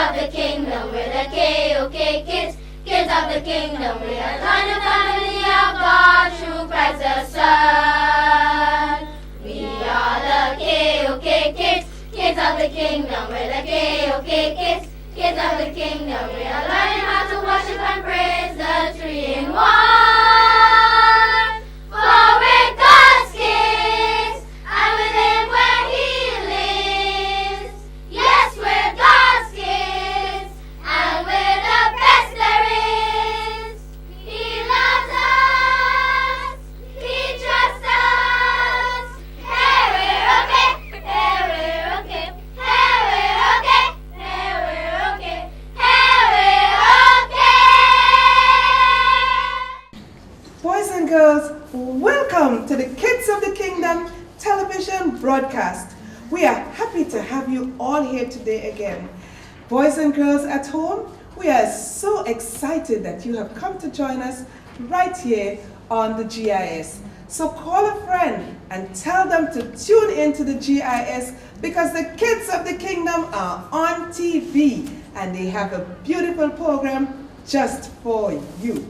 of the kingdom, we're the K-O-K kids. Kids of the kingdom, we are joined the family of God through Christ the Son. We are the K-O-K kids. Kids of the kingdom, we're the K-O-K kids. Kids of the kingdom, we are learning how to worship and praise the Three-in-One. For we're God's kids, and with Him where He lives. Yes, we're God's kids, and we're the best there is. He loves us, He trusts us. Hey, we're okay. Hey, we're okay. Hey, we're okay. Hey, we're okay. Hey, we're okay. Boys and girls, welcome to the Kids of the Kingdom television broadcast. We are happy to have you all here today again. Boys and girls at home, we are so excited that you have come to join us right here on the GIS. So call a friend and tell them to tune into the GIS because the Kids of the Kingdom are on TV and they have a beautiful program just for you.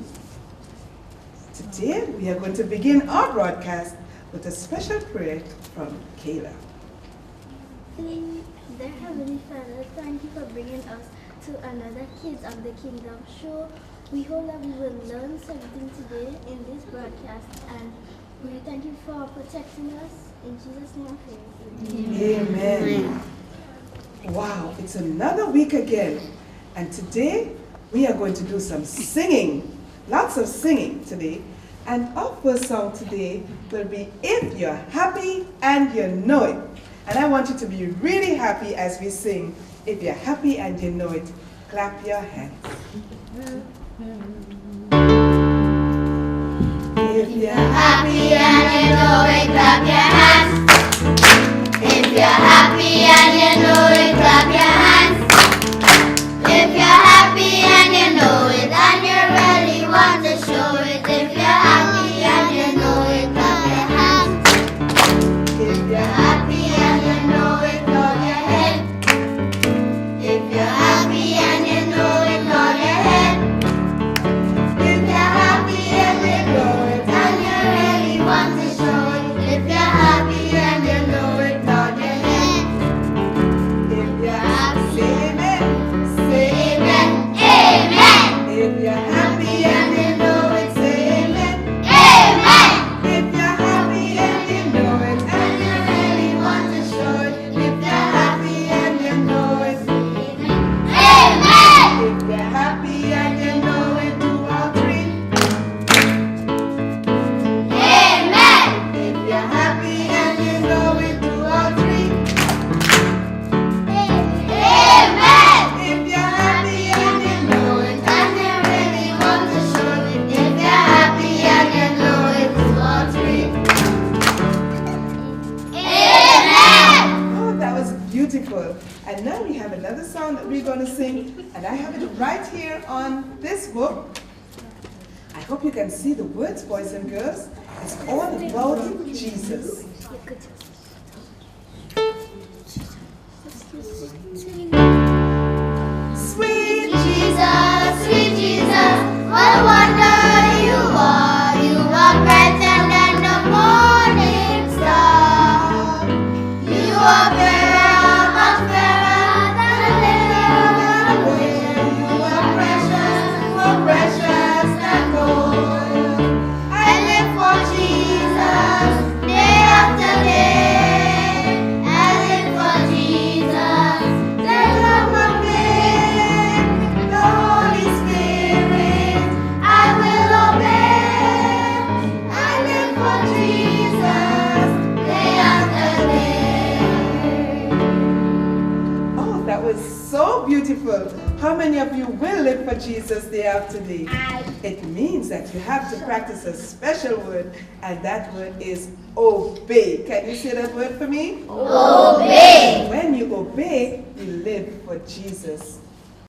Today, we are going to begin our broadcast with a special prayer from Kayla. Dear Heavenly Father, thank you for bringing us to another Kids of the Kingdom show. We hope that we will learn something today in this broadcast, and we thank you for protecting us. In Jesus' name I pray. Amen. Wow, it's another week again. And today, we are going to do some singing. Lots of singing today. And our first song today will be If You're Happy and You Know It. And I want you to be really happy as we sing. If you're happy and you know it, clap your hands. If you're happy and you know it, clap your hands. If you're happy and you know it, clap your hands. If you're happy and you know it, and you really want to show it. If you're happy and you know it, clap your hands. If you're happy and you know it, nod your head. If you're happy and you know it, nod your head. If you're happy and you know it, and you really want to show it. If you're happy and you know it, nod your head. If you're happy, say amen. Say amen. Amen. If you're happy and you know it, say amen. Amen. If you're happy and you know it, And you really want to show it. If you're happy and you know it. Amen. if you're happy and you know it, do all three. Amen. If you're happy and you know it, do all three. Amen. If you're happy and you know it, And you really want to show it. If you're happy and you know it, do all three. Amen. oh, that was beautiful. And now we have another song that we're going to sing, and I have it right here on this book. I hope you can see the words, boys and girls. It's all about Jesus. Sweet Sweet Jesus, what a wonder you are. You are brighter than the morning star. You are fairer, much fairer than the lily of the field. You are precious, more precious than gold. I live for Jesus, day after day. I live for Jesus, day after day. The Holy Spirit, I will obey. I live for Jesus, day after day. Oh, that was so beautiful. How many of you will live for Jesus day after day? It means that you have to practice a special word, and that word is obey. Can you say that word for me? Obey. When you obey, you live for Jesus.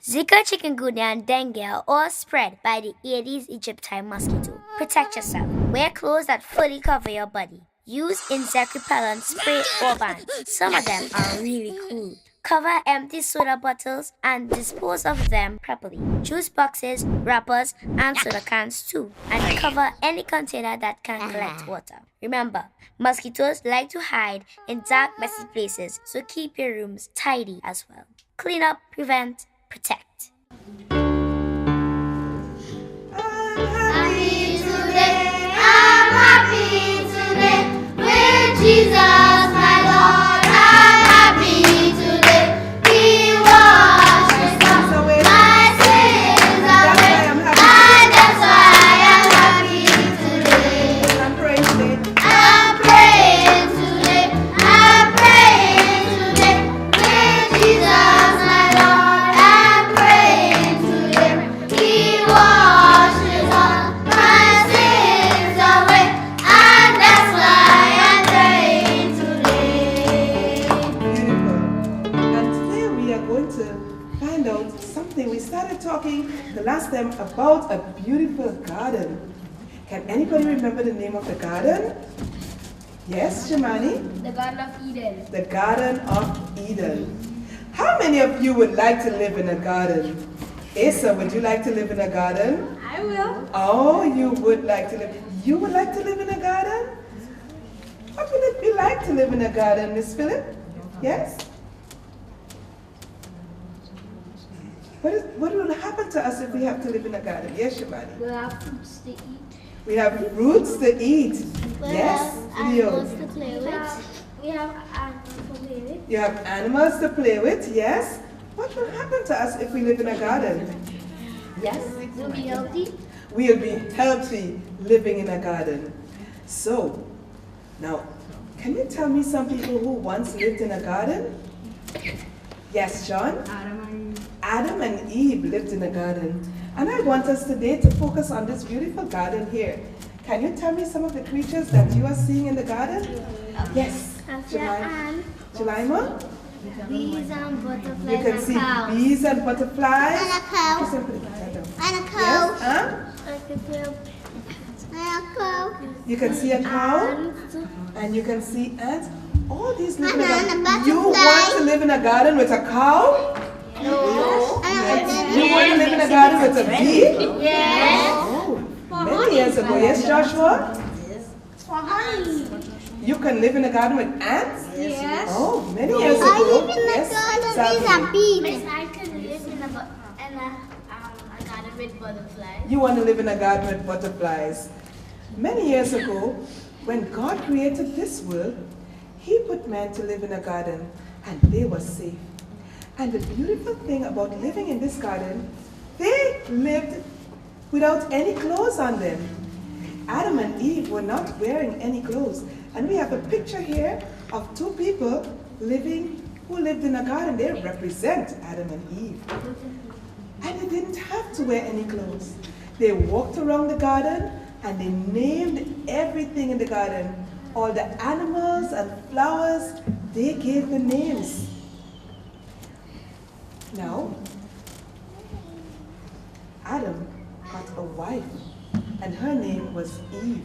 Zika, chikungunya, and dengue are all spread by the Aedes aegypti mosquito. Protect yourself. Wear clothes that fully cover your body. Use insect repellent spray or ban. Some of them are really crude. Cover empty soda bottles and dispose of them properly. Juice boxes, wrappers, and soda cans too. And cover any container that can collect water. Remember, mosquitoes like to hide in dark, messy places, so keep your rooms tidy as well. Clean up, prevent, protect. Happy today, I'm happy today, with Jesus my Lord. I'm happy today, He washes my sins away, and that's why I'm happy today. I'm praying today. I'm praying today, with Jesus my Lord. I'm praying today, He washes all my sins away, and that's why I'm praying today. Beautiful. And today we are going to find out something. We started talking the last time about a beautiful garden. Can anybody remember the name of the garden? Yes, Shimani? The Garden of Eden. The Garden of Eden. How many of you would like to live in a garden? Asa, would you like to live in a garden? I will. Oh, you would like to live. You would like to live in a garden? What would it be like to live in a garden, Miss Phillip? Yes? What will happen to us if we have to live in a garden? Yes, Shimani. We'll have fruits to eat. We have fruits to eat. Yes, Leo. Animals to play with. We have animals to play with. You have animals to play with. Yes. What will happen to us if we live in a garden? Yes. We'll be healthy. We'll be healthy living in a garden. So, now, can you tell me some people who once lived in a garden? Yes, John? Adam and Eve lived in a garden. And I want us today to focus on this beautiful garden here. Can you tell me some of the creatures that you are seeing in the garden? Yes. Jemima? Bees and butterflies You can and see cows. bees and butterflies. And a cow. Just put it down. And a Yes, cow. huh? I can feel And a cow. You can see a cow ants. and you can see ants. All these live in a And a garden. You butterfly. want to live in a garden with a cow? No. Yes. You want to live in a garden with a bee? Yes. Oh, many years ago. Yes, Joshua? For honey. You can live in a garden with ants? Yes. Oh, many years I ago. live in a Yes, garden exactly. with a bee. I can live in a garden with butterflies. You want to live in a garden with butterflies. Many years ago, when God created this world, He put man to live in a garden, and they were safe. And the beautiful thing about living in this garden, they lived without any clothes on them. Adam and Eve were not wearing any clothes. And we have a picture here of two people who lived in a garden. They represent Adam and Eve. And they didn't have to wear any clothes. They walked around the garden and they named everything in the garden. All the animals and flowers, they gave the names. Now, Adam got a wife, and her name was Eve.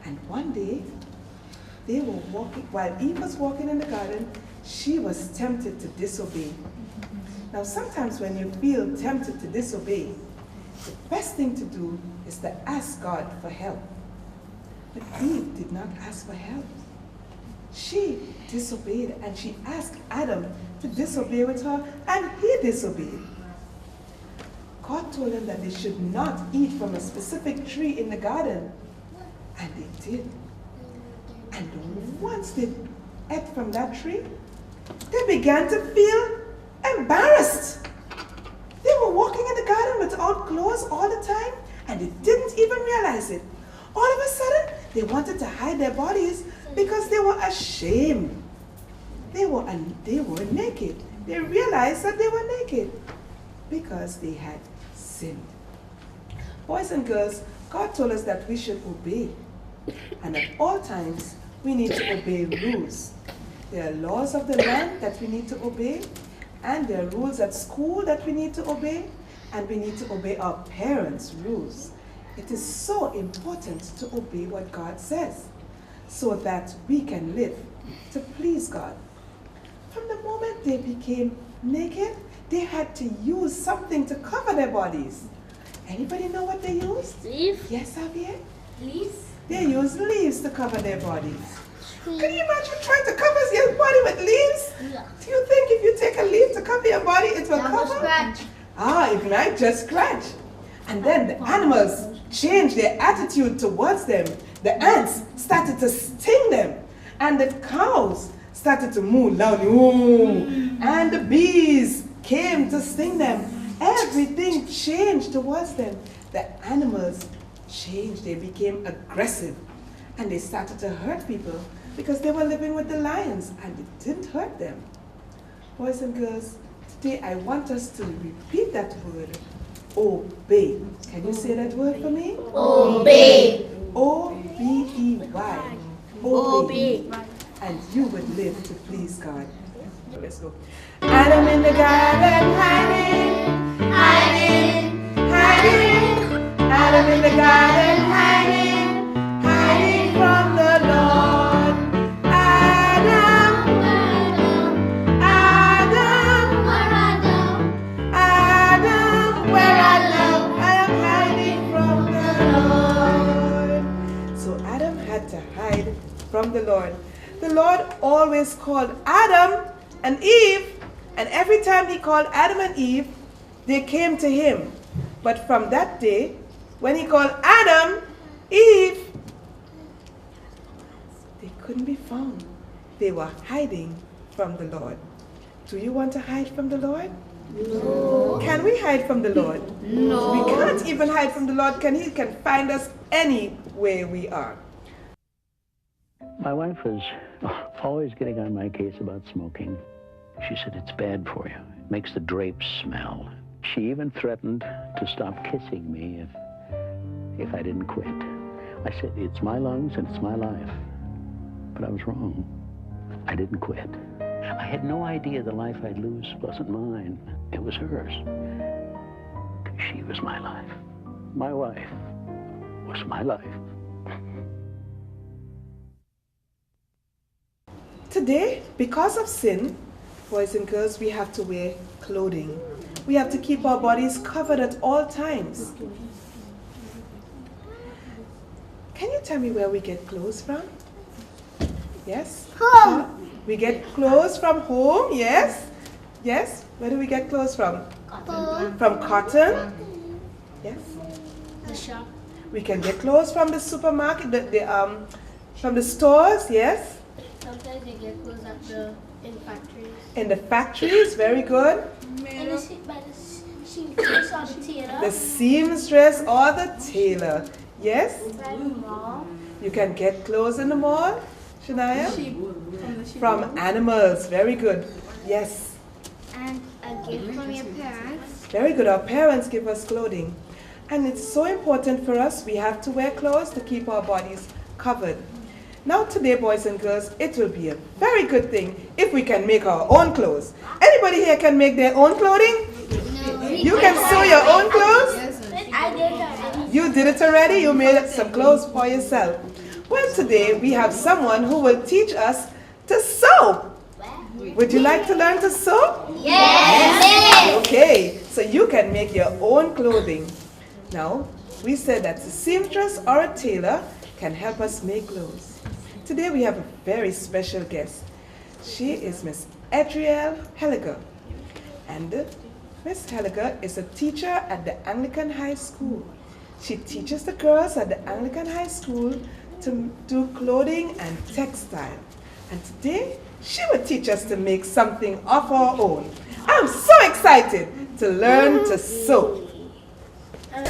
And one day, they were walking, while Eve was walking in the garden, she was tempted to disobey. Now, sometimes when you feel tempted to disobey, the best thing to do is to ask God for help. But Eve did not ask for help. She disobeyed, and she asked Adam to disobey with her, and he disobeyed. God told them that they should not eat from a specific tree in the garden, and they did. And once they ate from that tree, they began to feel embarrassed. They were walking in the garden without clothes all the time, and they didn't even realize it. All of a sudden, they wanted to hide their bodies because they were ashamed. They were naked. They realized that they were naked because they had sinned. Boys and girls, God told us that we should obey. And at all times, we need to obey rules. There are laws of the land that we need to obey, and there are rules at school that we need to obey, and we need to obey our parents' rules. It is so important to obey what God says so that we can live to please God. From the moment they became naked, they had to use something to cover their bodies. Anybody know what they used? Leaf. Yes, Javier? Leaves. They used leaves to cover their bodies. Can you imagine trying to cover your body with leaves? Yeah. Do you think if you take a leaf to cover your body, it will That will cover? scratch. It might just scratch. And then the animals changed their attitude towards them. The ants started to sting them. And the cows started to moo loudly. Ooh. And the bees came to sting them. Everything changed towards them. The animals changed. They became aggressive. And they started to hurt people because they were living with the lions and it didn't hurt them. Boys and girls, today I want us to repeat that word, obey. Can you say that word for me? Obey. O-B-E-Y. Obey. And you would live to please God. Let's go. Adam in the garden hiding, hiding, hiding. Adam in the garden hiding, hiding from the Lord. Adam, Adam, Adam, where art thou? I am hiding from the Lord. So Adam had to hide from the Lord. The Lord always called Adam and Eve, and every time he called Adam and Eve, they came to him. But from that day, when he called Adam, Eve, they couldn't be found. They were hiding from the Lord. Do you want to hide from the Lord? No. Can we hide from the Lord? No. We can't even hide from the Lord. He can find us anywhere we are. My wife was always getting on my case about smoking. She said it's bad for you. It makes the drapes smell. She even threatened to stop kissing me if I didn't quit. I said, it's my lungs and it's my life. But I was wrong. I didn't quit. I had no idea the life I'd lose wasn't mine. It was hers. 'Cause she was my life. My wife was my life. Today, because of sin, boys and girls, we have to wear clothing. We have to keep our bodies covered at all times. Can you tell me where we get clothes from? Yes? Home. We get clothes from home, yes? Yes? Where do we get clothes from? Home. From cotton? Yes? The shop. We can get clothes from the supermarket, from the stores, yes? Sometimes you get clothes in factories. In the factories, very good. And by the seamstress or the tailor. The seamstress or the tailor, yes? By the mall. You can get clothes in the mall, Shania? From animals, very good. Yes, And a gift from your parents. very good. Our parents give us clothing. And it's so important for us, we have to wear clothes to keep our bodies covered. Now today, boys and girls, it will be a very good thing if we can make our own clothes. Anybody here can make their own clothing? No. You can sew your own clothes? I did already. You did it already? You made some clothes for yourself. Well, today we have someone who will teach us to sew. Would you like to learn to sew? Yes. Okay, so you can make your own clothing. Now, we said that a seamstress or a tailor can help us make clothes. Today we have a very special guest. She is Miss Adrielle Helliger. And Miss Helliger is a teacher at the Anglican High School. She teaches the girls at the Anglican High School to do clothing and textile. And today, she will teach us to make something of our own. I'm so excited to learn to sew.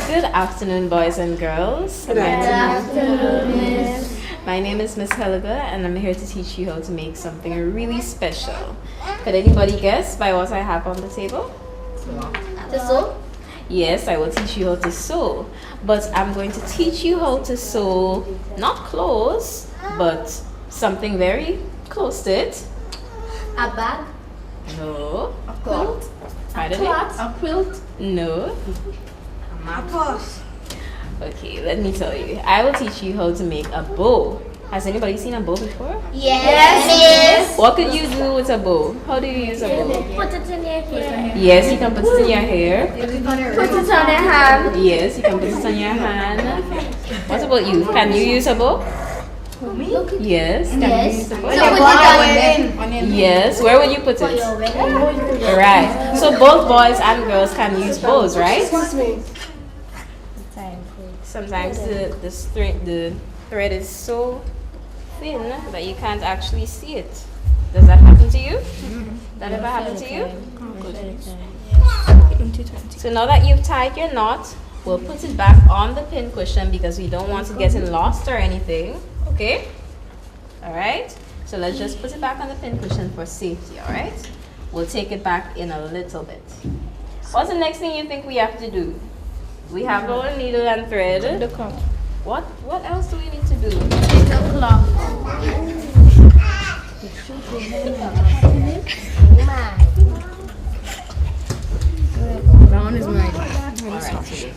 Good afternoon, boys and girls. Good afternoon. My name is Miss Helliger, and I'm here to teach you how to make something really special. Could anybody guess by what I have on the table? To sew? Yes, I will teach you how to sew. But I'm going to teach you how to sew not clothes, but something very close to it. A bag? No. A quilt? Pardon me? A quilt? No. A purse? Okay, let me tell you. I will teach you how to make a bow. Has anybody seen a bow before? Yes, What could you do with a bow? How do you use a bow? Put it in your hair. Yes, you can put it in your hair. Put it on your hand. Yes, you can put it on your hand. What about you? Can you use a bow? Yes. Can you use a bow? Yes. Where would you put it? Right. So both boys and girls can use bows, right? Excuse me. Sometimes the thread is so thin that you can't actually see it. Does that happen to you? That ever happened to you? So now that you've tied your knot, we'll put it back on the pin cushion because we don't want it getting lost or anything. Okay? Alright? So let's just put it back on the pin cushion for safety, alright? We'll take it back in a little bit. What's the next thing you think we have to do? We have our needle and thread. What else do we need to do? the clock. Brown is mine. Alright.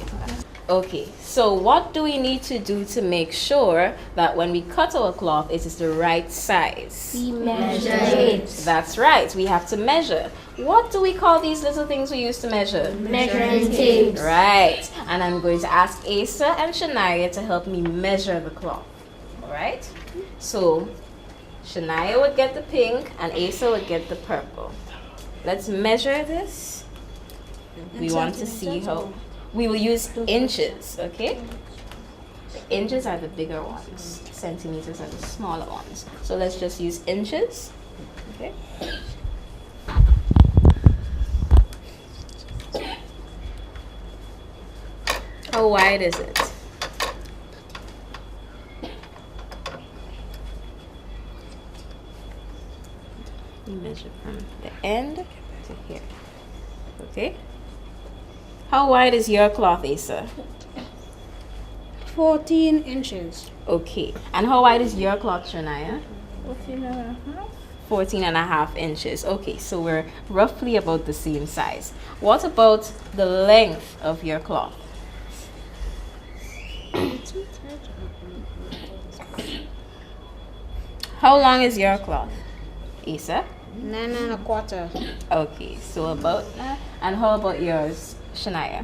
Okay, so what do we need to do to make sure that when we cut our cloth, it is the right size? We measure it. That's right, we have to measure. What do we call these little things we use to measure? Measuring tape. Right, and I'm going to ask Asa and Shania to help me measure the cloth. Alright, so Shania would get the pink and Asa would get the purple. Let's measure this. We want to see how. We will use inches, okay? The inches are the bigger ones. Centimeters are the smaller ones. So let's just use inches, okay? How wide is it? You measure from the end to here, okay? How wide is your cloth, Asa? 14 inches. Okay. And how wide is your cloth, Shania? 14 and a half inches. Okay, so we're roughly about the same size. What about the length of your cloth? How long is your cloth, Asa? 9 1/4. Okay, so about that. And how about yours, Shania?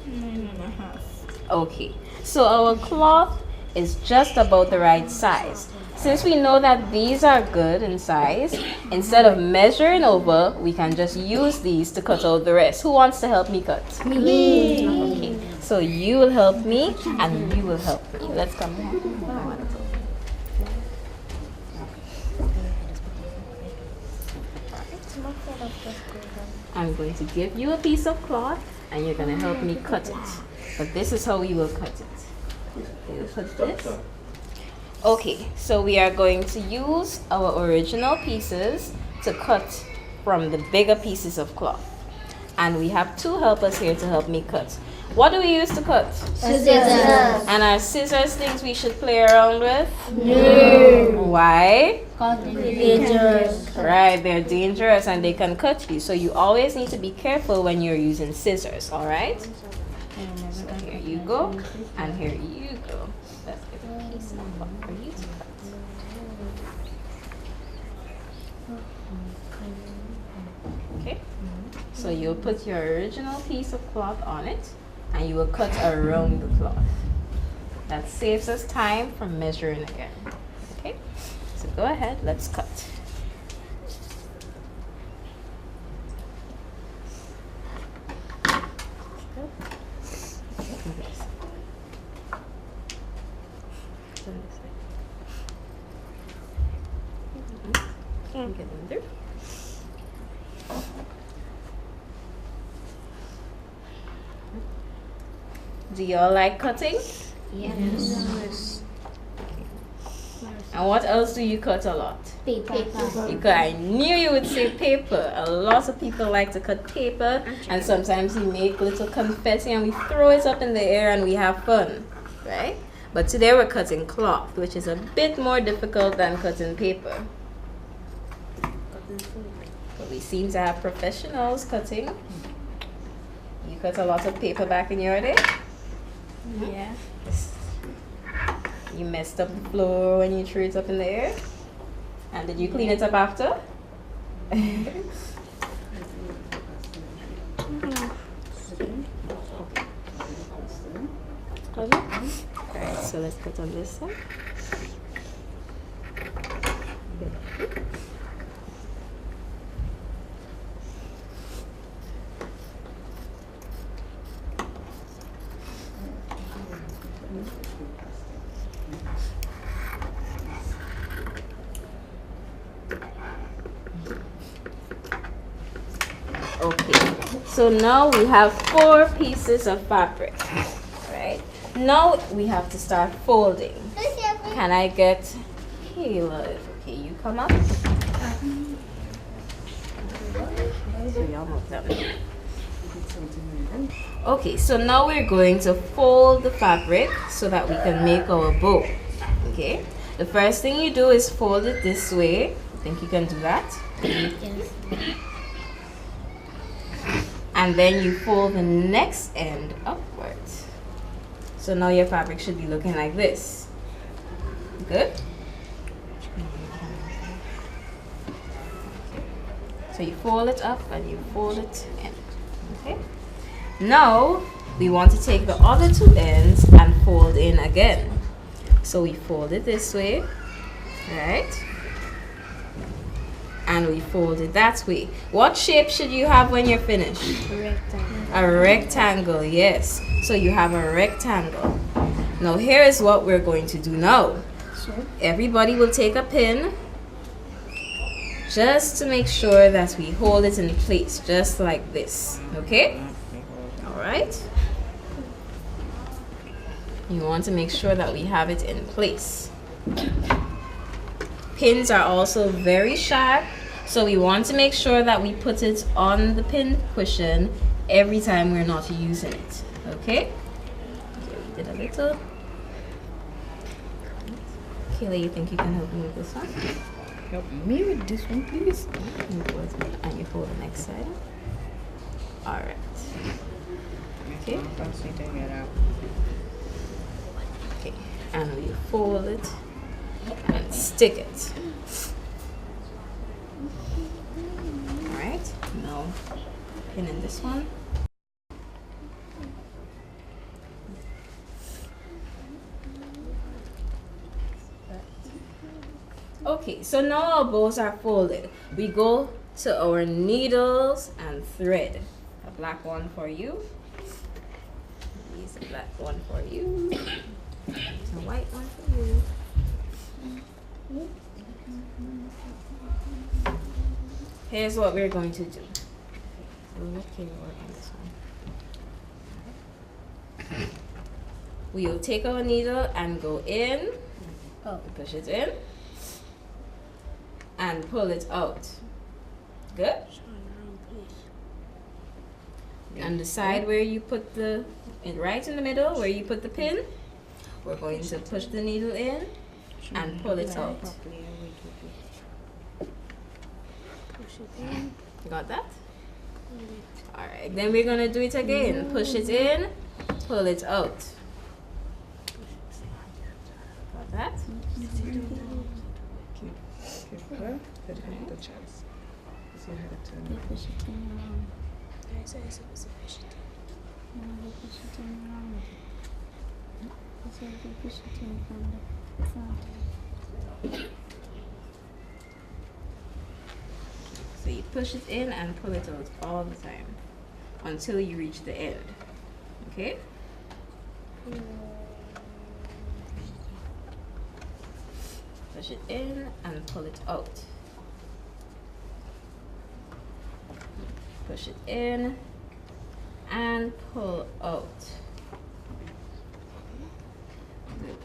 9 1/2. Okay, so our cloth is just about the right size. Since we know that these are good in size, instead of measuring over, we can just use these to cut out the rest. Who wants to help me cut? Me. Okay, so you will help me and you will help me. Let's come here. I'm going to give you a piece of cloth and you're going to help me cut it. But this is how we will cut it. You put this. Okay, so we are going to use our original pieces to cut from the bigger pieces of cloth. And we have two helpers here to help me cut. What do we use to cut? Scissors. And are scissors things we should play around with? No. Why? Dangerous. Right, they're dangerous and they can cut you. So you always need to be careful when you're using scissors, alright? So here you go, and here you go. Let's get a piece of cloth for you to cut. Okay, so you'll put your original piece of cloth on it, and you will cut around the cloth. That saves us time from measuring again. Okay, so go ahead, let's cut. Get them through. Do y'all like cutting? Yes. And what else do you cut a lot? Paper. Because I knew you would say paper. A lot of people like to cut paper, and sometimes we make little confetti and we throw it up in the air and we have fun, right? But today we're cutting cloth, which is a bit more difficult than cutting paper. But we seem to have professionals cutting. You cut a lot of paper back in your day? Yeah. You messed up the floor when you threw it up in the air? And did you clean it up after? Alright, so let's put on this side. Okay, so now we have 4 pieces of fabric, right? Now we have to start folding. Can I get Kayla? Okay, you come up. So you're almost done. Okay, so now we're going to fold the fabric so that we can make our bow. Okay, the first thing you do is fold it this way. I think you can do that. Yes. And then you fold the next end upwards. So now your fabric should be looking like this. Good? So you fold it up and you fold it in. Okay? Now we want to take the other 2 ends and fold in again. So we fold it this way, right? And we fold it that way. What shape should you have when you're finished? Rectangle. A rectangle, yes. So you have a rectangle. Now here is what we're going to do now. Everybody will take a pin just to make sure that we hold it in place, just like this. Okay? All right. You want to make sure that we have it in place. Pins are also very sharp, so we want to make sure that we put it on the pin cushion every time we're not using it. Okay? Okay, we did a little. Kayla, you think you can help me with this one? Help me with this one, please. And you fold the next side. Alright. Okay. Okay. And we fold it and stick it. Alright. Now pin in this one. Okay, so now our bows are folded. We go to our needles and thread. A black one for you. Use a black one for you. A white one for you. Here's what we're going to do. Okay, work on this one. We'll take our needle and go in. Push it in. And pull it out. Good? And the side where you put the, right in the middle where you put the pin, we're going to push the needle in and pull it out. Got that? Alright, then we're going to do it again. Push it in, pull it out. Got that? The chance. See how to turn it. Push it in around. Push it in around. Push it in from the front. So you push it in and pull it out all the time until you reach the end. Okay? Push it in and pull it out. Push it in and pull out. Good.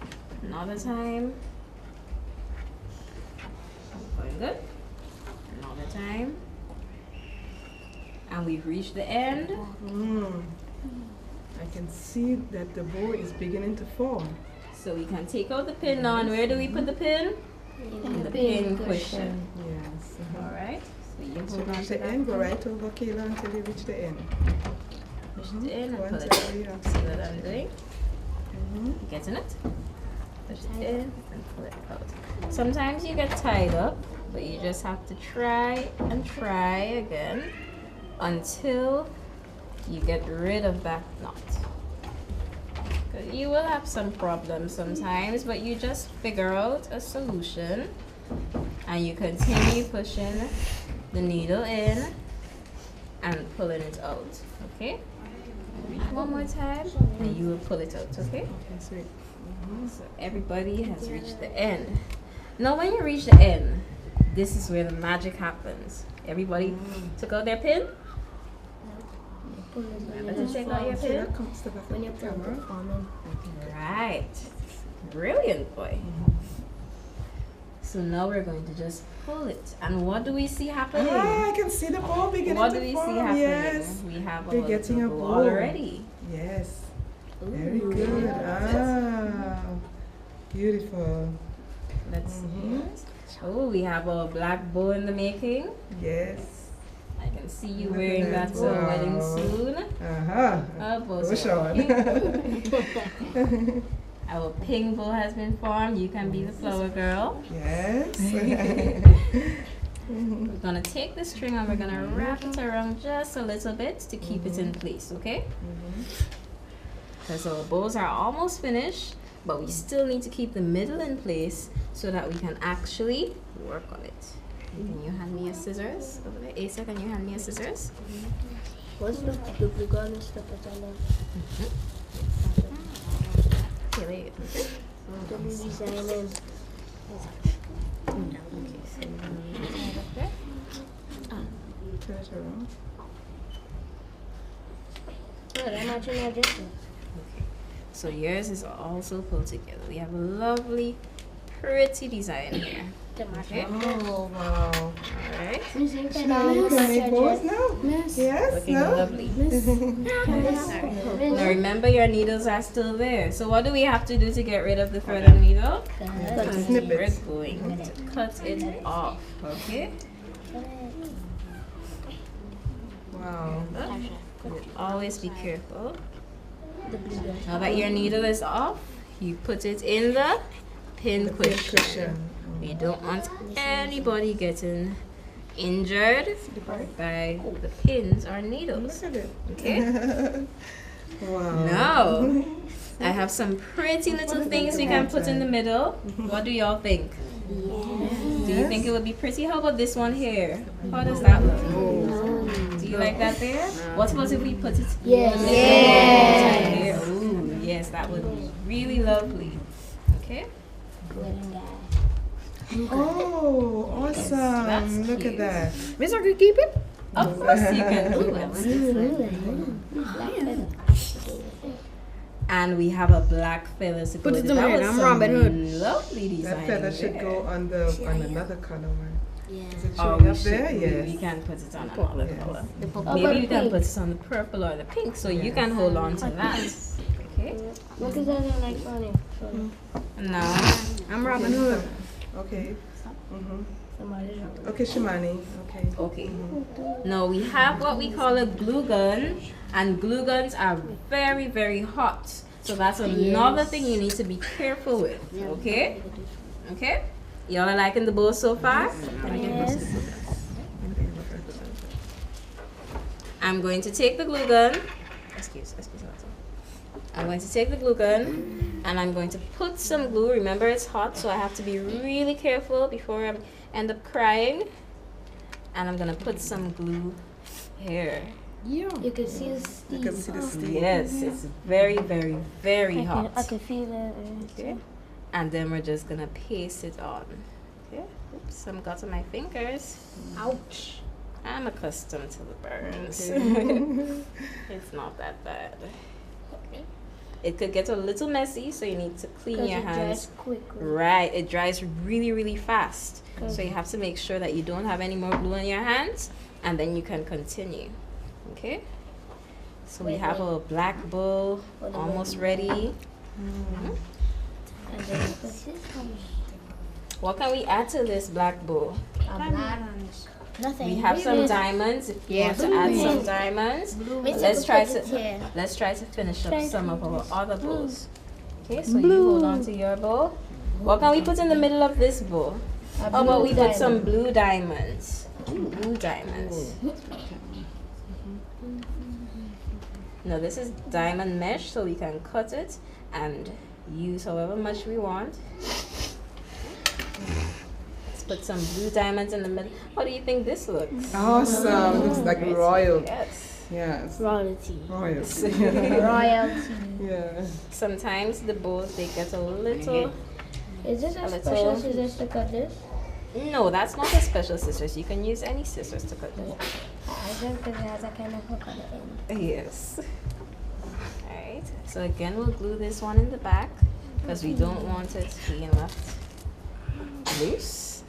Another time. Going good. Another time. And we've reached the end. I can see that the bow is beginning to form. So we can take out the pin now. And where do we put the pin? In the pin cushion. Yes. Alright. So you So hold on reach to the that. end, go right over Kayla until you reach the end. Push it in and One pull it side, out. yeah. See what I'm doing? Getting it? Push it in and pull it out. Sometimes you get tied up, but you just have to try and try again until you get rid of that knot. You will have some problems sometimes, but you just figure out a solution and you continue pushing the needle in and pulling it out. Okay? Reach one more time and you will pull it out. Okay? So everybody has reached the end. Now when you reach the end, this is where the magic happens. Everybody took out their pin? Remember to take out your pin? When you're performing. Right. Brilliant, boy. So now we're going to just pull it. And what do we see happening? Ah, I can see the ball beginning What to do we form. see happening? Yes. We have We're getting a ball already. Yes. Very good. Ah, beautiful. Let's see. Oh, we have a black bow in the making. Yes. I can see you Look wearing at that that. wedding Wow. soon. Push on. Our pink bow has been formed. You can be the flower girl. Yes. We're gonna take the string and we're gonna wrap it around just a little bit to keep it in place, okay? Because our bows are almost finished, but we still need to keep the middle in place so that we can actually work on it. Can you hand me a scissors over there? Asa, can you hand me a scissors? What's the glue gun and stuff that I love? Okay, wait. The new design Turn it around. I'm actually not just So yours is also pulled together. We have a lovely, pretty design here. Okay. Oh, wow. Alright. You can make bows now? Yes, Looking no? lovely. Now remember your needles are still there. So what do we have to do to get rid of the further needle? Snip We're it. going to cut it off. Okay? Wow. Always be careful. Now that your needle is off, you put it in the pin cushion. We don't want anybody getting injured by the pins or needles. Look at it. Okay? Wow. Now, I have some pretty little things we can put in the middle. What do y'all think? Do you think it would be pretty? How about this one here? How does that look? Do you like that there? What about if we put it Yes. Ooh, yes, that would be really lovely. Okay? Oh, awesome. That's Look cute. at that. Miss, I could keep it? Of course you can do it. And we have a black feather to go Put with it it. in That there, was I'm some Robin Hood. lovely design. That feather should there. go on another color one. Is it Oh, showing we up there? should. Yes. We can put it on another Yes. color. About Maybe you can pink? put it on the purple or the pink, so you can hold on to that. Okay. Look at that like funny. Now, I'm Robin Hood. Okay. Mm-hmm. Somebody's Okay, Shimani. Okay. okay. Now we have what we call a glue gun, and glue guns are very, very hot. So that's another thing you need to be careful with. Okay. Okay. Y'all are liking the bow so far? Yes. I'm going to take the glue gun. Excuse me. I'm going to take the glue gun and I'm going to put some glue. Remember, it's hot, so I have to be really careful before I end up crying. And I'm going to put some glue here. You can see the steam. You can see the steam. Yes, it's very, very, very I hot. can feel it. Okay. And then we're just going to paste it on. Okay. Oops, some got on my fingers. Ouch. I'm accustomed to the burns. It's not that bad. Okay. It could get a little messy, so you need to clean your hands. Quickly. Right, it dries really, really fast. So you have to make sure that you don't have any more glue on your hands, and then you can continue. Okay? So we have our black bow almost ready. And then What can we add to this black bow? nothing. We have some diamonds. If you want to add some diamonds, let's try to finish up some of our other bows. Okay, so you hold on to your bow. What can we put in the middle of this bow? How about we put some blue diamonds? Blue diamonds. Now this is diamond mesh, so we can cut it and use however much we want. Let's put some blue diamonds in the middle. How do you think this looks? Awesome. Looks like royal. Yes. Yes. Royalty. Royalty. Royalty. Yeah. Sometimes the bows, they get a little... Is this a A special little- scissors to cut this? No, that's not a special scissors. You can use any scissors to cut this. I think because it has a kind of hook on the end. Yes. Alright, so again we'll glue this one in the back because we don't want it being left loose.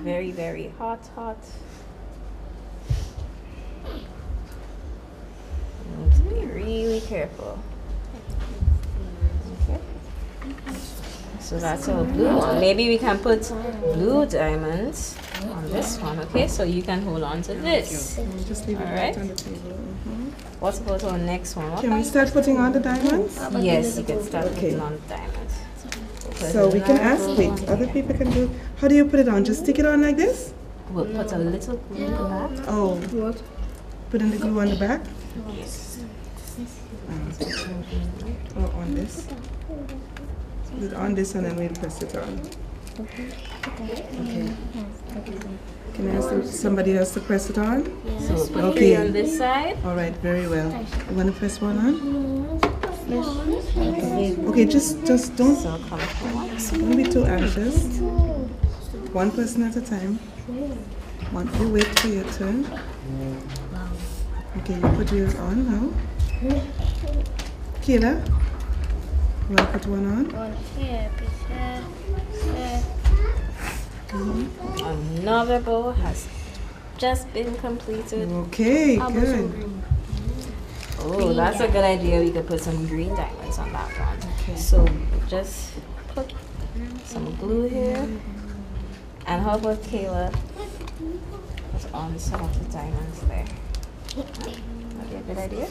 Very, very hot. You need to be really careful. Okay. So that's our blue one. Maybe we can put blue diamonds on this one, okay? So you can hold on to this. Just leave it All right right. on the table. What about our next one? What Can we kind- start putting on the diamonds? Yes, you can start Okay. putting on the diamonds. So we can ask, wait, other people can do, how do you put it on? Just stick it on like this? We'll put a little glue in the back. Oh, putting the glue on the back? Yes. Or on this? Put it on this and then we'll press it on. Okay. Can I ask somebody else to press it on? So we'll put Okay. three on this side. All right, very well. You want to press one on? Okay, just don't, So come forward. don't be too anxious. One person at a time. You wait for your turn. Okay, you put yours on now. Kayla, you want to put one on? On here, here. Another bow has just been completed. Okay, good. Oh, that's a good idea. We could put some green diamonds on that one. Okay. So just put some glue here. And how about Kayla? Put on some of the diamonds there. That'd be a good idea.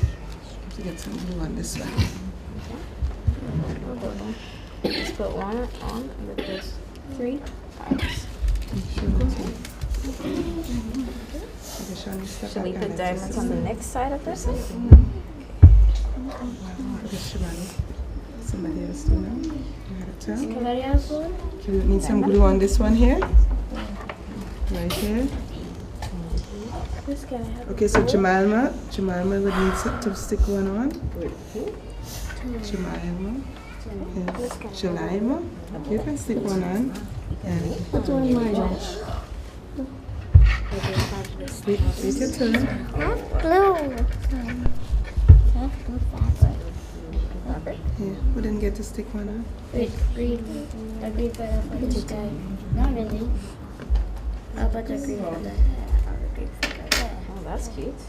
To get some glue on this one. Just put one on with this 3 times. Should we put diamonds on the next side of this? Somebody else do now. You had a turn. Somebody else one? Okay, we need some glue on this one here. Right here. This guy have Okay, so Jemima would need to stick one on. Jemima. Yes. Jemima. You can stick one on. And What's on my watch? take your turn. Blue. That's blue fabric. Yeah, who didn't get to stick one on? Wait, green. The green for this guy. Not really. How about the green for the hair? Or the green for the hair? Oh, that's cute.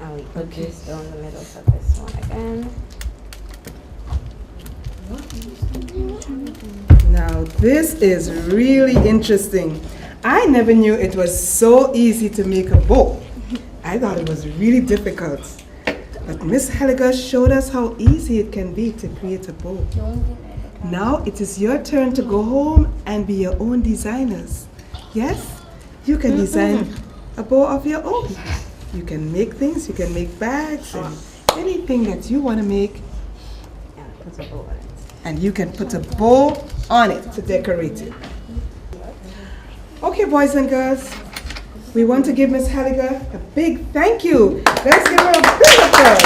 And we put this down the middle for this one again. Now this is really interesting. I never knew it was so easy to make a bow. I thought it was really difficult. But Miss Helliger showed us how easy it can be to create a bow. Now it is your turn to go home and be your own designers. Yes, you can design a bow of your own. You can make things, you can make bags and anything that you want to make. And put a bow on it. And you can put a bow on it to decorate it. Okay, boys and girls, we want to give Miss Halliger a big thank you. Let's give her a big applause.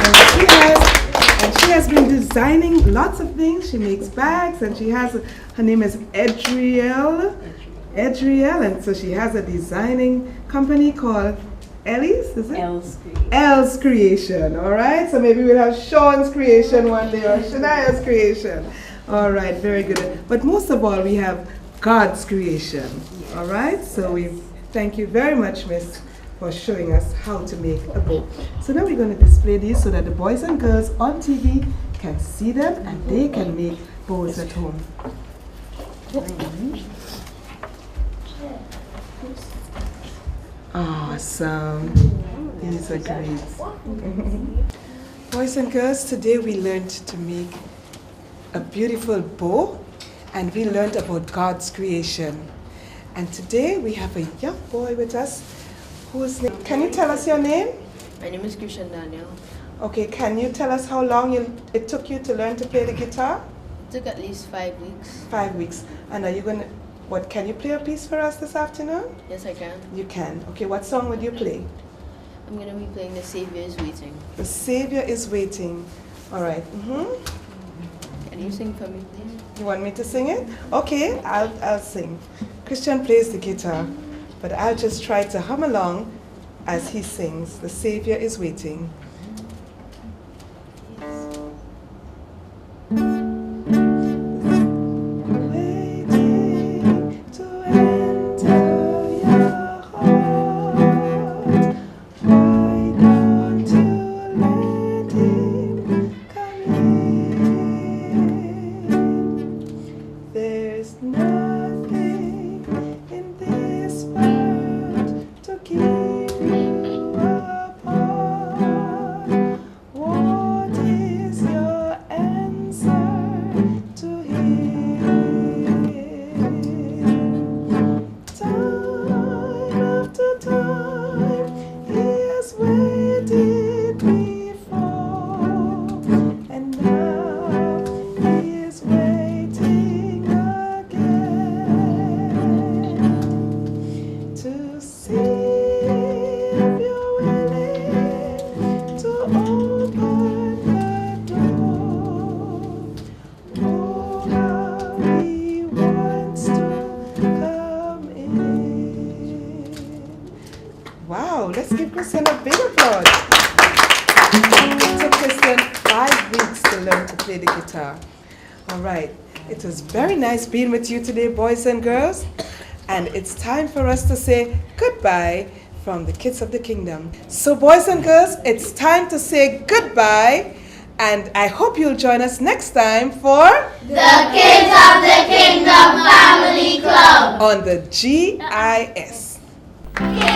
Thank you. And she has been designing lots of things. She makes bags, and she has, her name is Adrielle, and so she has a designing company called Ellie's, is it? Elle's Creation, all right? So maybe we'll have Sean's Creation one day or Shania's Creation. All right, very good. But most of all, we have God's creation, all right? So we thank you very much, Miss, for showing us how to make a bow. So now we're going to display these so that the boys and girls on TV can see them and they can make bows at home. Awesome. These are great. Boys and girls, today we learned to make a beautiful bow and we learned about God's creation. And today we have a young boy with us whose name, can you tell us your name? My name is Christian Daniel. Okay, can you tell us how long it took you to learn to play the guitar? It took at least 5 weeks. 5 weeks. And are you going to, can you play a piece for us this afternoon? Yes, I can. You can. Okay, what song would you play? I'm going to be playing The Savior is Waiting. The Savior is Waiting. All right. Can you sing for me, please? You want me to sing it? Okay, I'll sing. Christian plays the guitar, but I'll just try to hum along as he sings. The Savior is Waiting. Waiting to enter your heart. Why don't you let him come in? There's nothing in this world to keep you apart. What is your answer to him? Time after time, he has waited before, and now he is waiting again to see if you're willing to open the door. Oh, how he wants to come in. Wow, let's give Christian a big applause. It took Christian 5 weeks to learn to play the guitar. All right, it was very nice being with you today, boys and girls. And it's time for us to say goodbye from the Kids of the Kingdom. So boys and girls, it's time to say goodbye. And I hope you'll join us next time for The Kids of the Kingdom Family Club. On the GIS. Kids